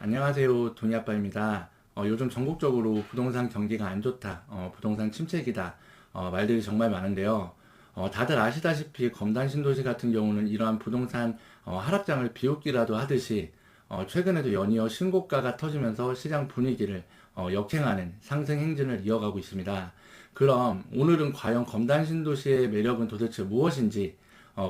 안녕하세요. 돈이아빠입니다. 요즘 전국적으로 부동산 경기가 안 좋다, 부동산 침체기다, 말들이 정말 많은데요. 다들 아시다시피 검단 신도시 같은 경우는 이러한 부동산 하락장을 비웃기라도 하듯이 최근에도 연이어 신고가가 터지면서 시장 분위기를 역행하는 상승 행진을 이어가고 있습니다. 그럼 오늘은 과연 검단 신도시의 매력은 도대체 무엇인지,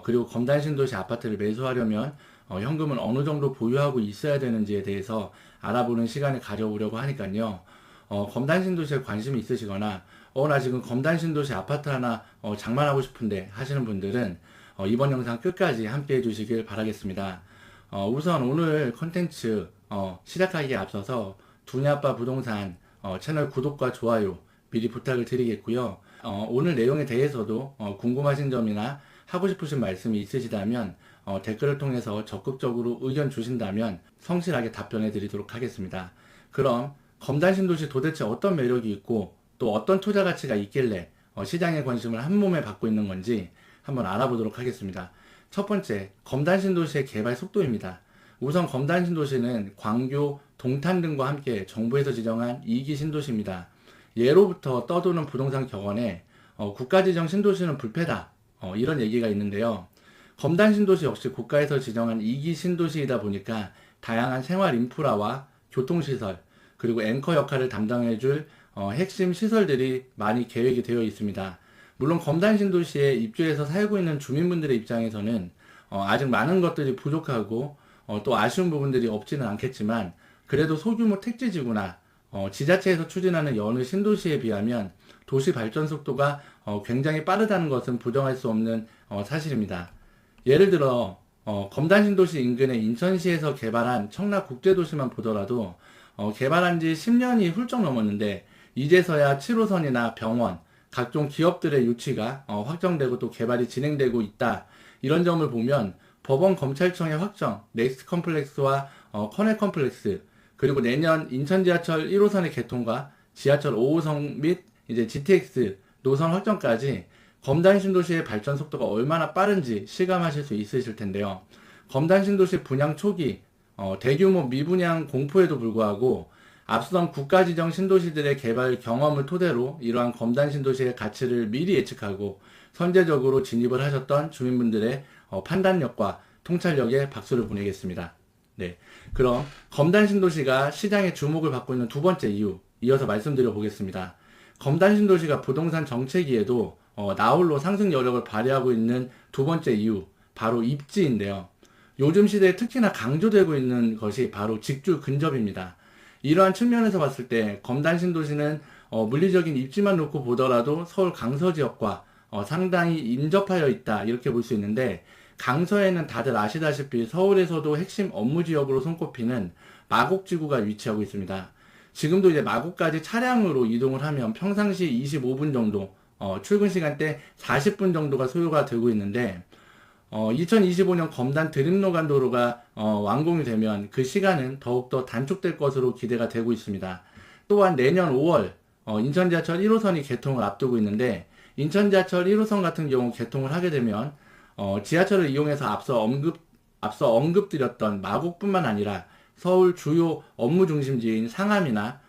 그리고 검단 신도시 아파트를 매수하려면 현금은 어느 정도 보유하고 있어야 되는지에 대해서 알아보는 시간을 가져보려고 하니까요. 검단 신도시에 관심이 있으시거나, 나 지금 검단 신도시 아파트 하나 장만하고 싶은데 하시는 분들은 이번 영상 끝까지 함께 해주시길 바라겠습니다. 우선 오늘 컨텐츠 시작하기에 앞서서 두니아빠 부동산 채널 구독과 좋아요 미리 부탁을 드리겠고요. 오늘 내용에 대해서도 궁금하신 점이나 하고 싶으신 말씀이 있으시다면 댓글을 통해서 적극적으로 의견 주신다면 성실하게 답변해 드리도록 하겠습니다. 그럼 검단 신도시 도대체 어떤 매력이 있고 또 어떤 투자 가치가 있길래 시장의 관심을 한 몸에 받고 있는 건지 한번 알아보도록 하겠습니다. 첫 번째, 검단 신도시의 개발 속도입니다. 우선 검단 신도시는 광교, 동탄 등과 함께 정부에서 지정한 2기 신도시입니다. 예로부터 떠도는 부동산 격언에 국가지정 신도시는 불패다, 이런 얘기가 있는데요. 검단 신도시 역시 국가에서 지정한 2기 신도시이다 보니까 다양한 생활 인프라와 교통시설, 그리고 앵커 역할을 담당해줄 핵심 시설들이 많이 계획이 되어 있습니다. 물론 검단 신도시에 입주해서 살고 있는 주민분들의 입장에서는 아직 많은 것들이 부족하고 또 아쉬운 부분들이 없지는 않겠지만, 그래도 소규모 택지지구나 지자체에서 추진하는 여느 신도시에 비하면 도시 발전 속도가 굉장히 빠르다는 것은 부정할 수 없는 사실입니다. 예를 들어 검단 신도시 인근의 인천시에서 개발한 청라국제도시만 보더라도 개발한 지 10년이 훌쩍 넘었는데 이제서야 7호선이나 병원, 각종 기업들의 유치가 확정되고 또 개발이 진행되고 있다. 이런 점을 보면 법원 검찰청의 확정, 넥스트 컴플렉스와 커넥 컴플렉스, 그리고 내년 인천 지하철 1호선의 개통과 지하철 5호선 및 이제 GTX 노선 확정까지 검단 신도시의 발전 속도가 얼마나 빠른지 실감하실 수 있으실 텐데요. 검단 신도시 분양 초기 대규모 미분양 공포에도 불구하고 앞선 국가지정 신도시들의 개발 경험을 토대로 이러한 검단 신도시의 가치를 미리 예측하고 선제적으로 진입을 하셨던 주민분들의 판단력과 통찰력에 박수를 보내겠습니다. 네, 그럼 검단 신도시가 시장의 주목을 받고 있는 두 번째 이유 이어서 말씀드려 보겠습니다. 검단 신도시가 부동산 정체기에도 나홀로 상승 여력을 발휘하고 있는 두 번째 이유, 바로 입지인데요. 요즘 시대에 특히나 강조되고 있는 것이 바로 직주 근접입니다. 이러한 측면에서 봤을 때 검단 신도시는 물리적인 입지만 놓고 보더라도 서울 강서 지역과 상당히 인접하여 있다, 이렇게 볼 수 있는데, 강서에는 다들 아시다시피 서울에서도 핵심 업무 지역으로 손꼽히는 마곡지구가 위치하고 있습니다. 지금도 이제 마곡까지 차량으로 이동을 하면 평상시 25분 정도, 출근 시간대 40분 정도가 소요가 되고 있는데, 2025년 검단 드림노간 도로가 완공이 되면 그 시간은 더욱더 단축될 것으로 기대가 되고 있습니다. 또한 내년 5월 인천 지하철 1호선이 개통을 앞두고 있는데, 인천 지하철 1호선 같은 경우 개통을 하게 되면 지하철을 이용해서 앞서 언급드렸던 마곡뿐만 아니라 서울 주요 업무 중심지인 상암이나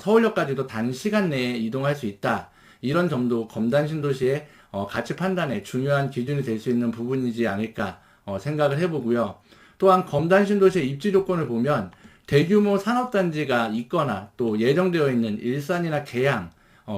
서울역까지도 단시간 내에 이동할 수 있다. 이런 점도 검단 신도시의 가치 판단에 중요한 기준이 될 수 있는 부분이지 않을까 생각을 해보고요. 또한 검단 신도시의 입지 조건을 보면 대규모 산업단지가 있거나 또 예정되어 있는 일산이나 계양,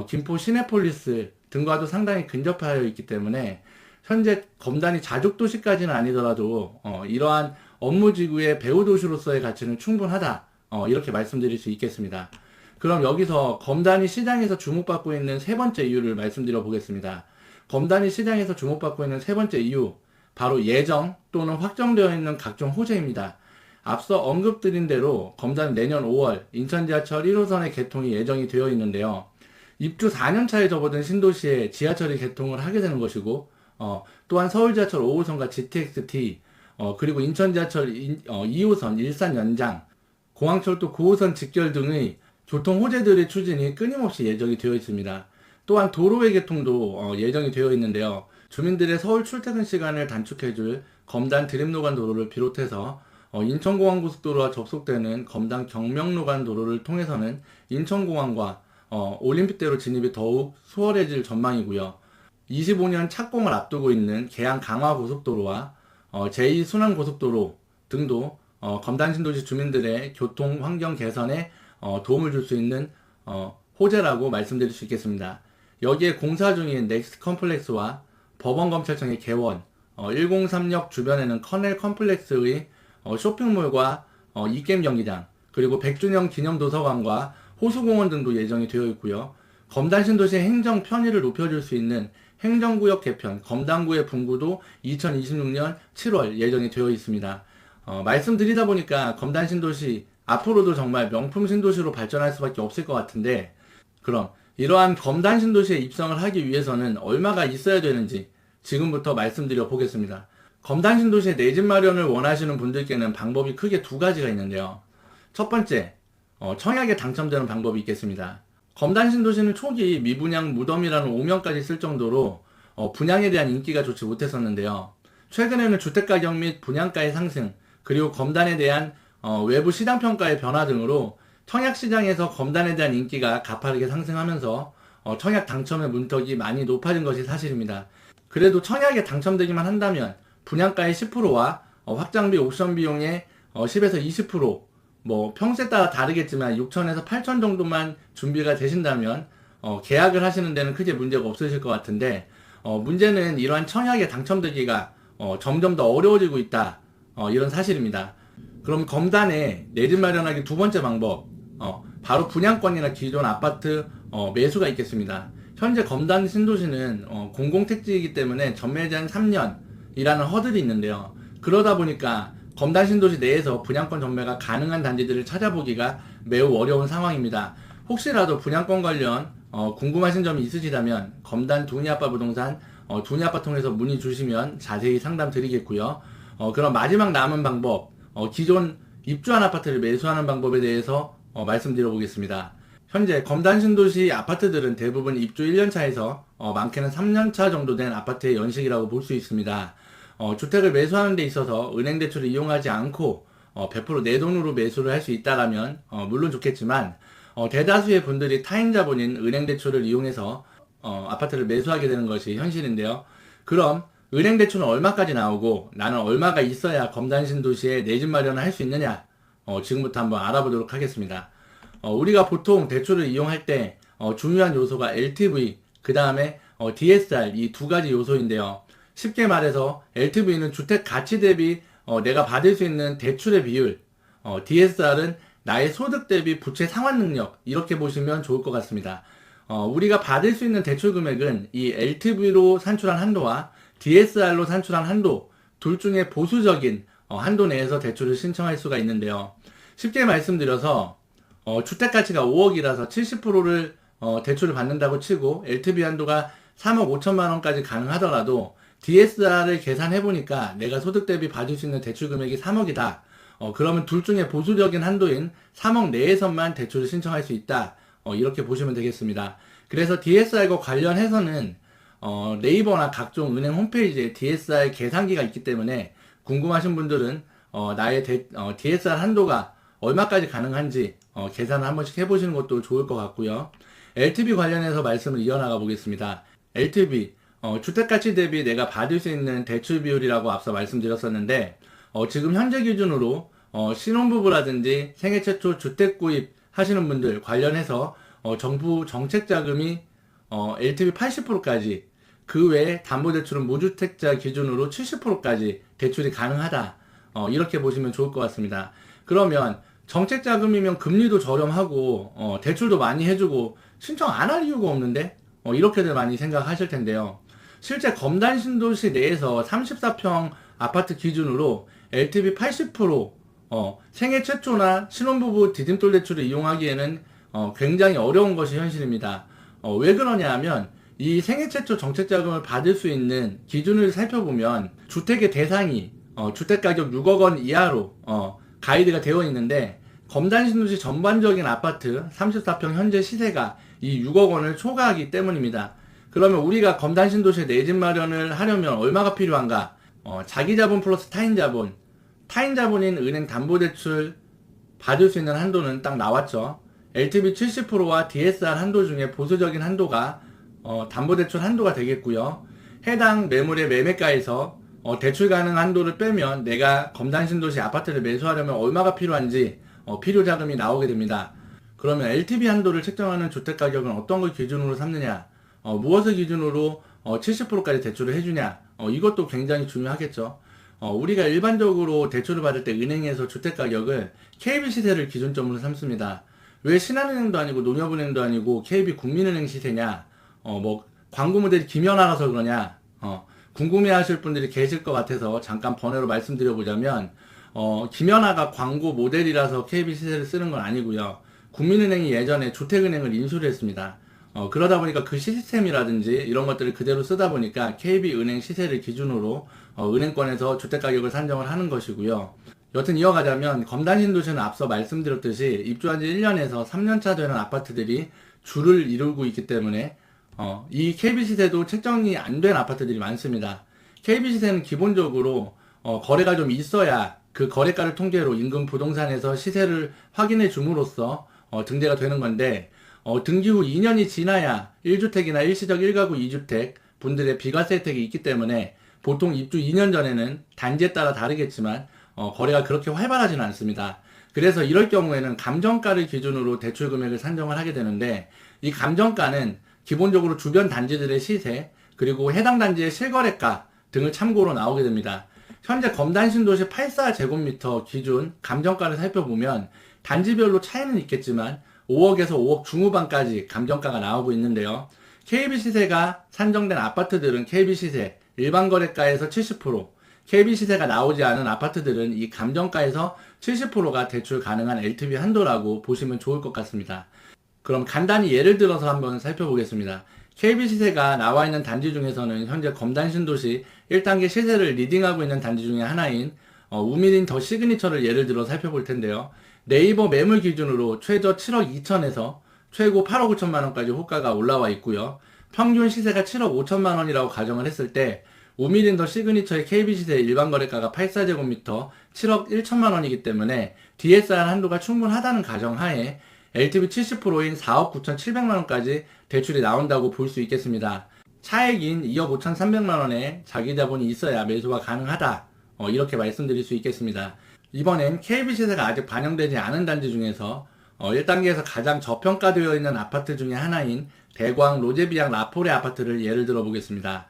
김포 시내폴리스 등과도 상당히 근접하여 있기 때문에 현재 검단이 자족도시까지는 아니더라도 이러한 업무지구의 배후도시로서의 가치는 충분하다, 이렇게 말씀드릴 수 있겠습니다. 그럼 여기서 검단이 시장에서 주목받고 있는 세 번째 이유를 말씀드려 보겠습니다. 검단이 시장에서 주목받고 있는 세 번째 이유, 바로 예정 또는 확정되어 있는 각종 호재입니다. 앞서 언급드린 대로 검단은 내년 5월 인천 지하철 1호선의 개통이 예정이 되어 있는데요. 입주 4년 차에 접어든 신도시에 지하철이 개통을 하게 되는 것이고, 또한 서울 지하철 5호선과 GTX-T, 그리고 인천 지하철 2호선 일산 연장, 공항철도 9호선 직결 등의 교통 호재들의 추진이 끊임없이 예정이 되어 있습니다. 또한 도로의 개통도 예정이 되어 있는데요. 주민들의 서울 출퇴근 시간을 단축해줄 검단 드림노간 도로를 비롯해서 인천공항고속도로와 접속되는 검단 경명로 간 도로를 통해서는 인천공항과 올림픽대로 진입이 더욱 수월해질 전망이고요. 25년 착공을 앞두고 있는 계양 강화고속도로와 제2순환고속도로 등도 검단 신도시 주민들의 교통 환경 개선에 도움을 줄 수 있는 호재라고 말씀드릴 수 있겠습니다. 여기에 공사 중인 넥스트 컴플렉스와 법원검찰청의 개원, 103역 주변에는 커넬 컴플렉스의 쇼핑몰과 이게임 경기장, 그리고 100주년 기념도서관과 호수공원 등도 예정이 되어 있고요. 검단 신도시의 행정 편의를 높여줄 수 있는 행정구역 개편, 검단구의 분구도 2026년 7월 예정이 되어 있습니다. 말씀드리다 보니까 검단 신도시 앞으로도 정말 명품 신도시로 발전할 수밖에 없을 것 같은데, 그럼 이러한 검단 신도시에 입성을 하기 위해서는 얼마가 있어야 되는지 지금부터 말씀드려 보겠습니다. 검단 신도시에 내 집 마련을 원하시는 분들께는 방법이 크게 두 가지가 있는데요. 첫 번째, 청약에 당첨되는 방법이 있겠습니다. 검단 신도시는 초기 미분양 무덤이라는 오명까지 쓸 정도로 분양에 대한 인기가 좋지 못했었는데요. 최근에는 주택가격 및 분양가의 상승, 그리고 검단에 대한 외부 시장평가의 변화 등으로 청약시장에서 검단에 대한 인기가 가파르게 상승하면서 청약 당첨의 문턱이 많이 높아진 것이 사실입니다. 그래도 청약에 당첨되기만 한다면 분양가의 10%와 확장비 옵션 비용의 10에서 20%, 평수에 따라 다르겠지만 6천에서 8천 정도만 준비가 되신다면 계약을 하시는 데는 크게 문제가 없으실 것 같은데, 문제는 이러한 청약에 당첨되기가 점점 더 어려워지고 있다, 이런 사실입니다. 그럼 검단에 내 집 마련하기 두 번째 방법, 바로 분양권이나 기존 아파트 매수가 있겠습니다. 현재 검단 신도시는 공공택지이기 때문에 전매 제한 3년이라는 허들이 있는데요. 그러다 보니까 검단 신도시 내에서 분양권 전매가 가능한 단지들을 찾아보기가 매우 어려운 상황입니다. 혹시라도 분양권 관련 궁금하신 점이 있으시다면 검단 두니아빠 부동산 두니아빠 통해서 문의 주시면 자세히 상담 드리겠고요. 그럼 마지막 남은 방법, 기존 입주한 아파트를 매수하는 방법에 대해서 말씀드려 보겠습니다. 현재 검단 신도시 아파트들은 대부분 입주 1년차에서 많게는 3년차 정도 된 아파트의 연식이라고 볼 수 있습니다. 주택을 매수하는 데 있어서 은행 대출을 이용하지 않고 100% 내 돈으로 매수를 할 수 있다라면 물론 좋겠지만, 대다수의 분들이 타인 자본인 은행 대출을 이용해서 아파트를 매수하게 되는 것이 현실인데요. 그럼 은행 대출은 얼마까지 나오고 나는 얼마가 있어야 검단 신도시에 내 집 마련을 할 수 있느냐, 지금부터 한번 알아보도록 하겠습니다. 우리가 보통 대출을 이용할 때 중요한 요소가 LTV, 그 다음에 DSR, 이 두 가지 요소인데요. 쉽게 말해서 LTV는 주택 가치 대비 내가 받을 수 있는 대출의 비율, DSR은 나의 소득 대비 부채 상환 능력, 이렇게 보시면 좋을 것 같습니다. 우리가 받을 수 있는 대출 금액은 이 LTV로 산출한 한도와 DSR로 산출한 한도, 둘 중에 보수적인 한도 내에서 대출을 신청할 수가 있는데요. 쉽게 말씀드려서 주택 가치가 5억이라서 70%를 대출을 받는다고 치고 LTV 한도가 3억 5천만 원까지 가능하더라도 DSR을 계산해보니까 내가 소득 대비 받을 수 있는 대출 금액이 3억이다. 그러면 둘 중에 보수적인 한도인 3억 내에서만 대출을 신청할 수 있다. 이렇게 보시면 되겠습니다. 그래서 DSR과 관련해서는 네이버나 각종 은행 홈페이지에 DSR 계산기가 있기 때문에 궁금하신 분들은 나의 DSR 한도가 얼마까지 가능한지 계산을 한 번씩 해보시는 것도 좋을 것 같고요. LTV 관련해서 말씀을 이어나가 보겠습니다. LTV, 주택가치 대비 내가 받을 수 있는 대출 비율이라고 앞서 말씀드렸었는데, 지금 현재 기준으로 신혼부부라든지 생애 최초 주택 구입 하시는 분들 관련해서 정부 정책자금이 LTV 80%까지, 그 외에 담보대출은 무주택자 기준으로 70%까지 대출이 가능하다, 이렇게 보시면 좋을 것 같습니다. 그러면 정책자금이면 금리도 저렴하고 대출도 많이 해주고 신청 안 할 이유가 없는데, 이렇게들 많이 생각하실 텐데요. 실제 검단 신도시 내에서 34평 아파트 기준으로 LTV 80%, 생애 최초나 신혼부부 디딤돌 대출을 이용하기에는 굉장히 어려운 것이 현실입니다. 왜 그러냐 하면 이 생애 최초 정책자금을 받을 수 있는 기준을 살펴보면 주택의 대상이 주택가격 6억 원 이하로 가이드가 되어 있는데, 검단 신도시 전반적인 아파트 34평 현재 시세가 이 6억 원을 초과하기 때문입니다. 그러면 우리가 검단 신도시에 내 집 마련을 하려면 얼마가 필요한가? 자기 자본 플러스 타인 자본 타인자본인 은행 담보대출 받을 수 있는 한도는 딱 나왔죠. LTV 70%와 DSR 한도 중에 보수적인 한도가 담보대출 한도가 되겠고요. 해당 매물의 매매가에서 대출 가능 한도를 빼면 내가 검단신도시 아파트를 매수하려면 얼마가 필요한지 필요 자금이 나오게 됩니다. 그러면 LTV 한도를 책정하는 주택가격은 어떤 걸 기준으로 삼느냐, 무엇을 기준으로 70%까지 대출을 해주냐, 이것도 굉장히 중요하겠죠. 우리가 일반적으로 대출을 받을 때 은행에서 주택가격을 KB 시세를 기준점으로 삼습니다. 왜 신한은행도 아니고 농협은행도 아니고 KB 국민은행 시세냐, 광고 모델이 김연아라서 그러냐, 궁금해 하실 분들이 계실 것 같아서 잠깐 번외로 말씀드려보자면, 김연아가 광고 모델이라서 KB 시세를 쓰는 건 아니고요. 국민은행이 예전에 주택은행을 인수를 했습니다. 그러다 보니까 그 시스템이라든지 이런 것들을 그대로 쓰다 보니까 KB은행 시세를 기준으로 은행권에서 주택가격을 산정을 하는 것이고요. 여튼 이어가자면 검단신도시는 앞서 말씀드렸듯이 입주한 지 1년에서 3년차 되는 아파트들이 줄을 이루고 있기 때문에 이 KB시세도 책정이 안 된 아파트들이 많습니다. KB시세는 기본적으로 거래가 좀 있어야 그 거래가를 통계로 인근 부동산에서 시세를 확인해 줌으로써 등재가 되는 건데, 등기 후 2년이 지나야 1주택이나 일시적 1가구 2주택 분들의 비과세 혜택이 있기 때문에 보통 입주 2년 전에는 단지에 따라 다르겠지만 거래가 그렇게 활발하지는 않습니다. 그래서 이럴 경우에는 감정가를 기준으로 대출 금액을 산정을 하게 되는데, 이 감정가는 기본적으로 주변 단지들의 시세 그리고 해당 단지의 실거래가 등을 참고로 나오게 됩니다. 현재 검단신도시 84제곱미터 기준 감정가를 살펴보면 단지별로 차이는 있겠지만 5억에서 5억 중후반까지 감정가가 나오고 있는데요. KB시세가 산정된 아파트들은 KB시세 일반거래가에서 70%, KB시세가 나오지 않은 아파트들은 이 감정가에서 70%가 대출 가능한 LTV 한도라고 보시면 좋을 것 같습니다. 그럼 간단히 예를 들어서 한번 살펴보겠습니다. KB시세가 나와 있는 단지 중에서는 현재 검단신도시 1단계 시세를 리딩하고 있는 단지 중에 하나인 우미린 더 시그니처를 예를 들어 살펴볼 텐데요. 네이버 매물 기준으로 최저 7억 2천에서 최고 8억 5천만 원까지 호가가 올라와 있고요. 평균 시세가 7억 5천만 원이라고 가정을 했을 때 우미린 더 시그니처의 KB시세 일반 거래가가 84제곱미터 7억 1천만 원이기 때문에 DSR 한도가 충분하다는 가정하에 LTV 70%인 4억 9천7백만 원까지 대출이 나온다고 볼 수 있겠습니다. 차액인 2억 5천3백만 원의 자기 자본이 있어야 매수가 가능하다. 이렇게 말씀드릴 수 있겠습니다. 이번엔 KB시세가 아직 반영되지 않은 단지 중에서 1단계에서 가장 저평가되어 있는 아파트 중에 하나인 대광 로제비앙 라포레 아파트를 예를 들어 보겠습니다.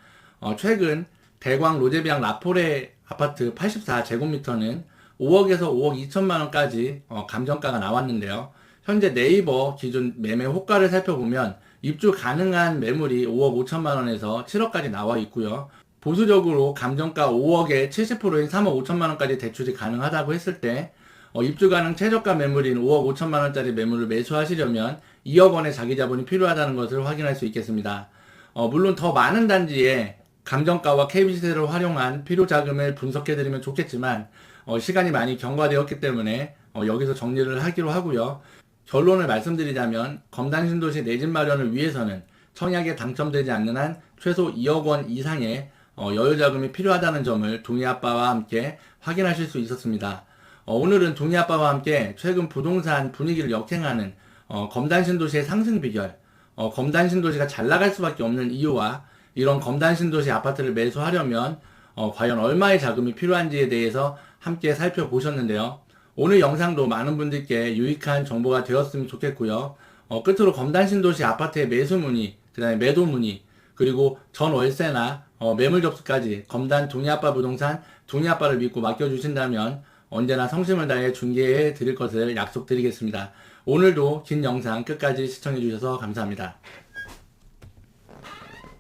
최근 대광 로제비앙 라포레 아파트 84제곱미터는 5억에서 5억 2천만 원까지 감정가가 나왔는데요. 현재 네이버 기준 매매 호가를 살펴보면 입주 가능한 매물이 5억 5천만 원에서 7억까지 나와 있고요. 보수적으로 감정가 5억에 70%인 3억 5천만 원까지 대출이 가능하다고 했을 때 입주 가능 최저가 매물인 5억 5천만 원짜리 매물을 매수하시려면 2억 원의 자기 자본이 필요하다는 것을 확인할 수 있겠습니다. 물론 더 많은 단지에 감정가와 KB시세를 활용한 필요 자금을 분석해드리면 좋겠지만 시간이 많이 경과되었기 때문에 여기서 정리를 하기로 하고요. 결론을 말씀드리자면 검단신도시 내 집 마련을 위해서는 청약에 당첨되지 않는 한 최소 2억 원 이상의 여유자금이 필요하다는 점을 동희아빠와 함께 확인하실 수 있었습니다. 오늘은 동희아빠와 함께 최근 부동산 분위기를 역행하는 검단신도시의 상승 비결, 검단신도시가 잘 나갈 수밖에 없는 이유와 이런 검단신도시 아파트를 매수하려면 과연 얼마의 자금이 필요한지에 대해서 함께 살펴보셨는데요. 오늘 영상도 많은 분들께 유익한 정보가 되었으면 좋겠고요. 끝으로 검단신도시 아파트의 매수 문의, 그 다음에 매도 문의, 그리고 전 월세나 매물 접수까지 검단 동희아빠 부동산 동희아빠를 믿고 맡겨주신다면 언제나 성심을 다해 중개해 드릴 것을 약속드리겠습니다. 오늘도 긴 영상 끝까지 시청해 주셔서 감사합니다.